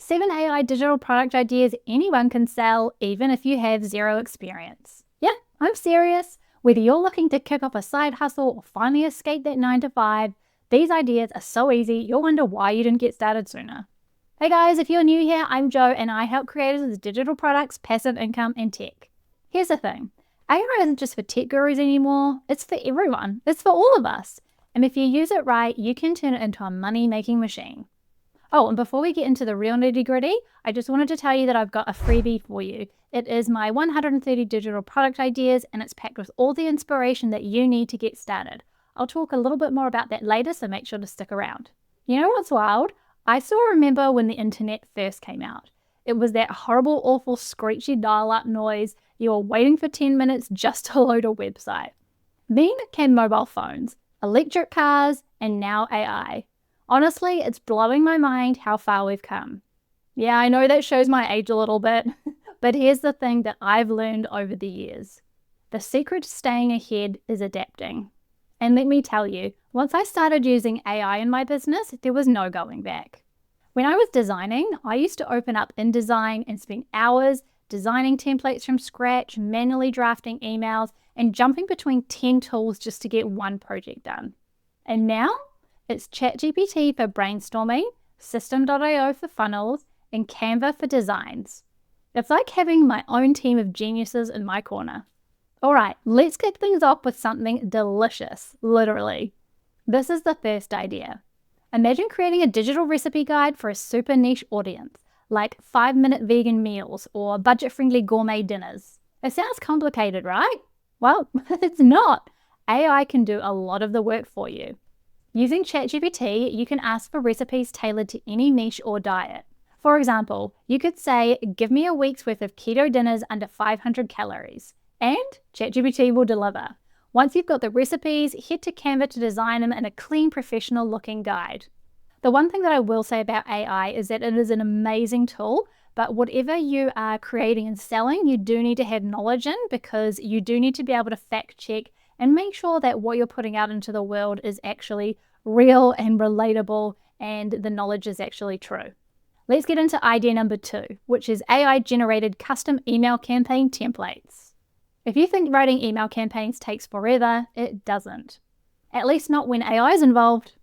7 AI digital product ideas anyone can sell, even if you have zero experience. Yeah, I'm serious. Whether you're looking to kick off a side hustle or finally escape that 9 to 5, these ideas are so easy you'll wonder why you didn't get started sooner. Hey guys, if you're new here, I'm Jo and I help creators with digital products, passive income, and tech. Here's the thing, AI isn't just for tech gurus anymore, it's for everyone. It's for all of us. And if you use it right, you can turn it into a money-making machine. Oh, and before we get into the real nitty-gritty, I just wanted to tell you that I've got a freebie for you. It is my 130 digital product ideas, and it's packed with all the inspiration that you need to get started. I'll talk a little bit more about that later, so make sure to stick around. You know what's wild? I still remember when the internet first came out. It was that horrible, awful, screechy dial-up noise. You were waiting for 10 minutes just to load a website. Then came mobile phones, electric cars, and now AI. Honestly, it's blowing my mind how far we've come. Yeah, I know that shows my age a little bit, but here's the thing that I've learned over the years. The secret to staying ahead is adapting. And let me tell you, once I started using AI in my business, there was no going back. When I was designing, I used to open up InDesign and spend hours designing templates from scratch, manually drafting emails, and jumping between 10 tools just to get one project done. And now, it's ChatGPT for brainstorming, System.io for funnels, and Canva for designs. It's like having my own team of geniuses in my corner. All right, let's kick things off with something delicious, literally. This is the first idea. Imagine creating a digital recipe guide for a super niche audience, like 5-minute vegan meals or budget-friendly gourmet dinners. It sounds complicated, right? Well, it's not. AI can do a lot of the work for you. Using ChatGPT, you can ask for recipes tailored to any niche or diet. For example, you could say, give me a week's worth of keto dinners under 500 calories, and ChatGPT will deliver. Once you've got the recipes, head to Canva to design them in a clean, professional-looking guide. The one thing that I will say about AI is that it is an amazing tool, but whatever you are creating and selling, you do need to have knowledge in, because you do need to be able to fact check and make sure that what you're putting out into the world is actually real and relatable and the knowledge is actually true. Let's get into idea number 2, which is AI-generated custom email campaign templates. If you think writing email campaigns takes forever, it doesn't. At least not when AI is involved.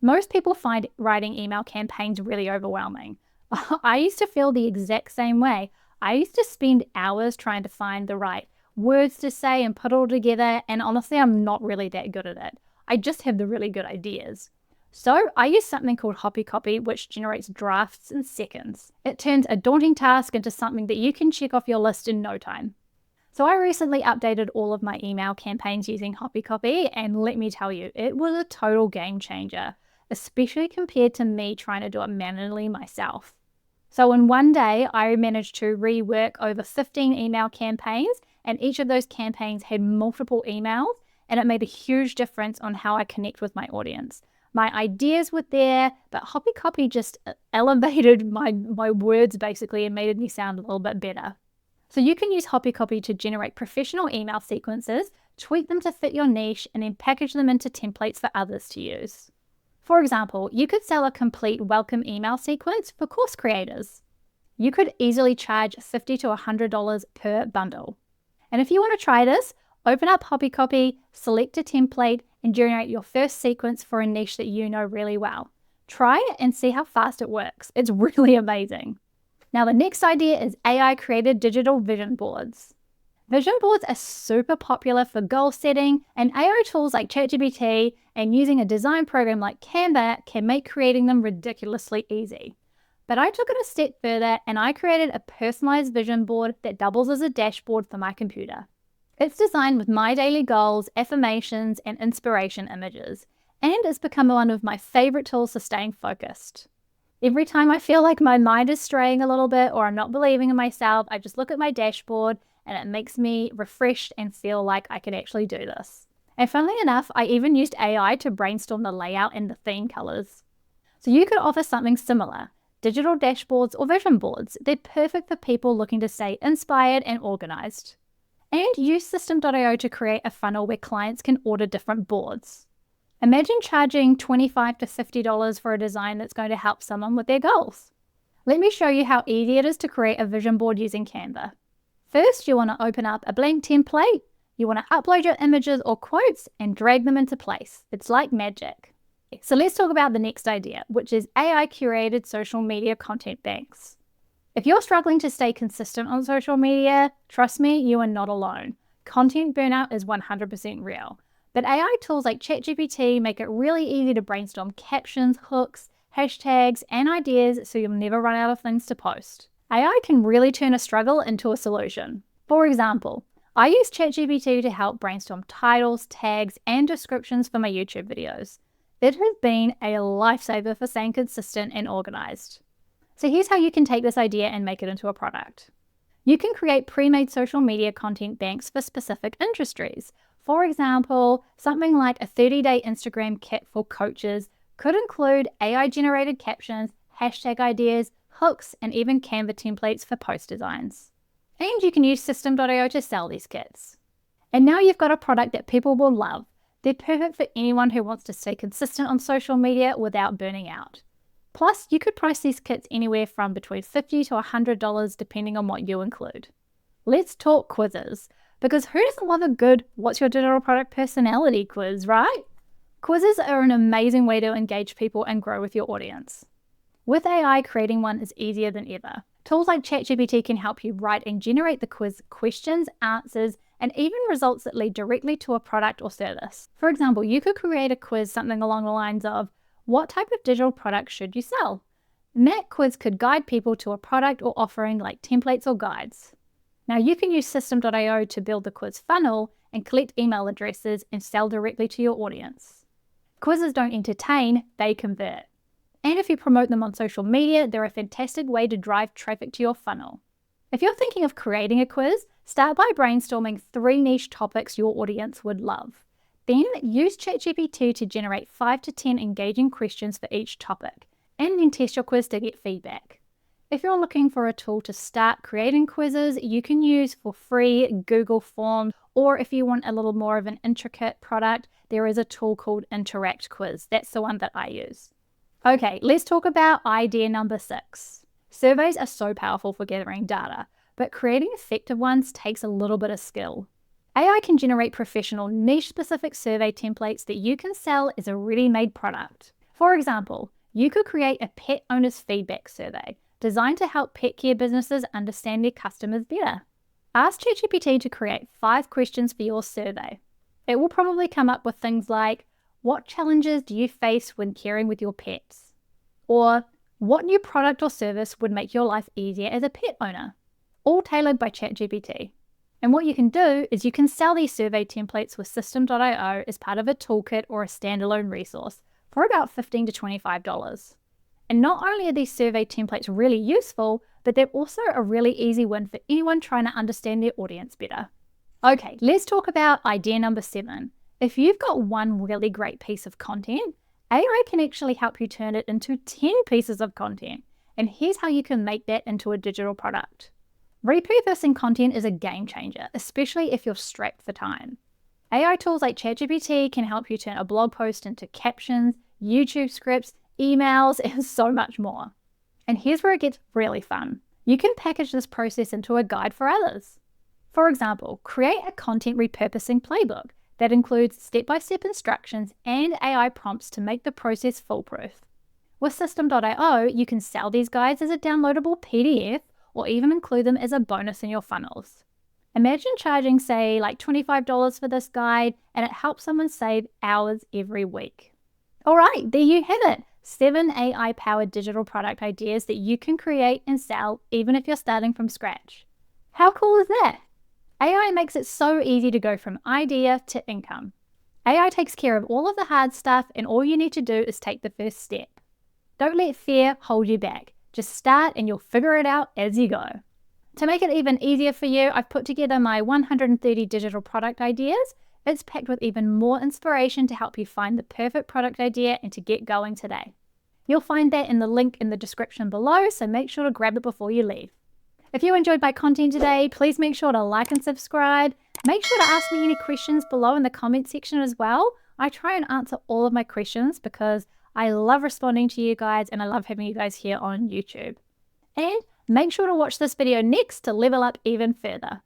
Most people find writing email campaigns really overwhelming. I used to feel the exact same way. I used to spend hours trying to find the right words to say and put it all together, and honestly, I'm not really that good at it. I just have the really good ideas. So I use something called Copy, which generates drafts in seconds. It turns a daunting task into something that you can check off your list in no time. So I recently updated all of my email campaigns using Copy, and let me tell you, it was a total game changer, especially compared to me trying to do it manually myself. So in one day, I managed to rework over 15 email campaigns, and each of those campaigns had multiple emails, and it made a huge difference on how I connect with my audience. My ideas were there, but Copy just elevated my words basically and made me sound a little bit better. So you can use Copy to generate professional email sequences, tweak them to fit your niche, and then package them into templates for others to use. For example, you could sell a complete welcome email sequence for course creators. You could easily charge $50 to $100 per bundle. And if you want to try this, open up Copy, select a template, and generate your first sequence for a niche that you know really well. Try it and see how fast it works. It's really amazing. Now the next idea is AI-created digital vision boards. Vision boards are super popular for goal setting, and AI tools like ChatGPT and using a design program like Canva can make creating them ridiculously easy. But I took it a step further and I created a personalized vision board that doubles as a dashboard for my computer. It's designed with my daily goals, affirmations, and inspiration images, and it's become one of my favorite tools for staying focused. Every time I feel like my mind is straying a little bit or I'm not believing in myself, I just look at my dashboard and it makes me refreshed and feel like I can actually do this. And funnily enough, I even used AI to brainstorm the layout and the theme colors. So you could offer something similar. Digital dashboards or vision boards, they're perfect for people looking to stay inspired and organized. And use System.io to create a funnel where clients can order different boards. Imagine charging $25 to $50 for a design that's going to help someone with their goals. Let me show you how easy it is to create a vision board using Canva. First, you want to open up a blank template. You want to upload your images or quotes and drag them into place. It's like magic. So let's talk about the next idea, which is AI curated social media content banks. If you're struggling to stay consistent on social media, trust me, you are not alone. Content burnout is 100% real. But AI tools like ChatGPT make it really easy to brainstorm captions, hooks, hashtags, and ideas so you'll never run out of things to post. AI can really turn a struggle into a solution. For example, I use ChatGPT to help brainstorm titles, tags, and descriptions for my YouTube videos. It has been a lifesaver for staying consistent and organized. So here's how you can take this idea and make it into a product. You can create pre-made social media content banks for specific industries. For example, something like a 30-day Instagram kit for coaches could include AI-generated captions, hashtag ideas, hooks, and even Canva templates for post designs. And you can use System.io to sell these kits. And now you've got a product that people will love. They're perfect for anyone who wants to stay consistent on social media without burning out. Plus, you could price these kits anywhere from between $50 to $100 depending on what you include. Let's talk quizzes, because who doesn't love a good "What's your digital product personality" quiz, right? Quizzes are an amazing way to engage people and grow with your audience. With AI, creating one is easier than ever. Tools like ChatGPT can help you write and generate the quiz questions, answers, and even results that lead directly to a product or service. For example, you could create a quiz something along the lines of, what type of digital product should you sell? And that quiz could guide people to a product or offering like templates or guides. Now you can use System.io to build the quiz funnel and collect email addresses and sell directly to your audience. Quizzes don't entertain, they convert. And if you promote them on social media, they're a fantastic way to drive traffic to your funnel. If you're thinking of creating a quiz, start by brainstorming 3 niche topics your audience would love. Then use ChatGPT to generate 5 to 10 engaging questions for each topic, and then test your quiz to get feedback. If you're looking for a tool to start creating quizzes, you can use for free Google Forms, or if you want a little more of an intricate product, there is a tool called Interact Quiz. That's the one that I use. Okay, let's talk about idea number 6. Surveys are so powerful for gathering data, but creating effective ones takes a little bit of skill. AI can generate professional niche-specific survey templates that you can sell as a ready-made product. For example, you could create a pet owner's feedback survey designed to help pet care businesses understand their customers better. Ask ChatGPT to create 5 questions for your survey. It will probably come up with things like, what challenges do you face when caring with your pets? Or, what new product or service would make your life easier as a pet owner? All tailored by ChatGPT. And what you can do is you can sell these survey templates with System.io as part of a toolkit or a standalone resource for about $15 to $25. And not only are these survey templates really useful, but they're also a really easy win for anyone trying to understand their audience better. Okay, let's talk about idea number 7. If you've got one really great piece of content, AI can actually help you turn it into 10 pieces of content. And here's how you can make that into a digital product. Repurposing content is a game changer, especially if you're strapped for time. AI tools like ChatGPT can help you turn a blog post into captions, YouTube scripts, emails, and so much more. And here's where it gets really fun. You can package this process into a guide for others. For example, create a content repurposing playbook that includes step-by-step instructions and AI prompts to make the process foolproof. With System.io, you can sell these guides as a downloadable PDF or even include them as a bonus in your funnels. Imagine charging, say, like $25 for this guide, and it helps someone save hours every week. All right, there you have it. 7 AI-powered digital product ideas that you can create and sell even if you're starting from scratch. How cool is that? AI makes it so easy to go from idea to income. AI takes care of all of the hard stuff, and all you need to do is take the first step. Don't let fear hold you back. Just start and you'll figure it out as you go. To make it even easier for you, I've put together my 130 digital product ideas. It's packed with even more inspiration to help you find the perfect product idea and to get going today. You'll find that in the link in the description below, so make sure to grab it before you leave. If you enjoyed my content today, please make sure to like and subscribe. Make sure to ask me any questions below in the comment section as well. I try and answer all of my questions because I love responding to you guys and I love having you guys here on YouTube. And make sure to watch this video next to level up even further.